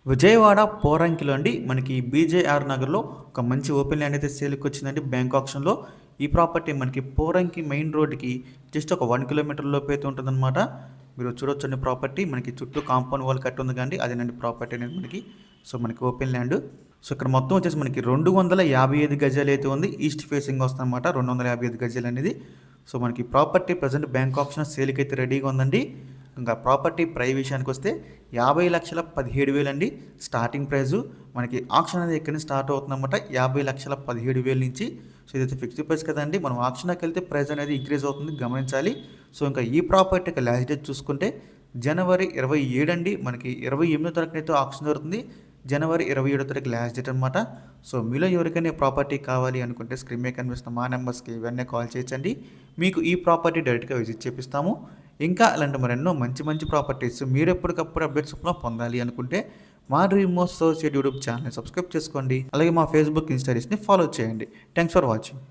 విజయవాడ పోరంకిలో అండి మనకి బీజేఆర్ నగర్లో ఒక మంచి ఓపెన్ ల్యాండ్ అయితే సేల్కి వచ్చిందండి బ్యాంక్ ఆప్షన్లో. ఈ ప్రాపర్టీ మనకి పోరంకి మెయిన్ రోడ్డుకి జస్ట్ ఒక 1 కిలోమీటర్ లోపు అయితే ఉంటుందన్నమాట. మీరు చూడొచ్చండి ప్రాపర్టీ మనకి చుట్టూ కాంపౌండ్ వాల్ కట్టి ఉంది కానీ అదేనండి ప్రాపర్టీ అనేది మనకి. సో మనకి ఓపెన్ ల్యాండ్. సో ఇక్కడ మొత్తం వచ్చేసి మనకి 255 గజాలు అయితే ఉంది. ఈస్ట్ ఫేసింగ్ వస్తుంది అనమాట 255 గజాలు అనేది. సో మనకి ప్రాపర్టీ ప్రజెంట్ బ్యాంక్ ఆప్షన్ సేల్కి అయితే రెడీగా ఉందండి. ఇంకా ప్రాపర్టీ ప్రైస్ విషయానికి వస్తే 50,17,000 అండి స్టార్టింగ్ ప్రైజు. మనకి ఆప్షన్ అనేది ఎక్కడి నుంచి స్టార్ట్ అవుతుందన్నమాట 50,17,000 నుంచి. సో ఇదైతే ఫిక్స్డ్ ప్రైస్ కదండి. మనం ఆప్షన్కి వెళ్తే ప్రైస్ అనేది ఇంక్రీజ్ అవుతుంది, గమనించాలి. సో ఇంకా ఈ ప్రాపర్టీకి లాస్ట్ డేట్ చూసుకుంటే జనవరి 27 అండి. మనకి 28వ తారీఖునైతే ఆప్షన్ జరుగుతుంది. జనవరి 27వ తారీఖు లాస్ట్ డేట్ అనమాట. సో మీలో ఎవరికైనా ప్రాపర్టీ కావాలి అనుకుంటే స్క్రీన్ మీద కనిపిస్తున్న మా నెంబర్స్కి ఇవన్నీ కాల్ చేయొచ్చండి. మీకు ఈ ప్రాపర్టీ డైరెక్ట్గా విజిట్ చేపిస్తాము. ఇంకా అలాంటి మరెన్నో మంచి మంచి ప్రాపర్టీస్ మీరు ఎప్పటికప్పుడు అప్డేట్స్ పొందాలి అనుకుంటే మా డ్రీమ్ అసోసియేట్ యూట్యూబ్ ఛానల్ని సబ్స్క్రైబ్ చేసుకోండి. అలాగే మా ఫేస్బుక్ ఇన్స్టాగ్రామ్ని ఫాలో చేయండి. Thanks for watching.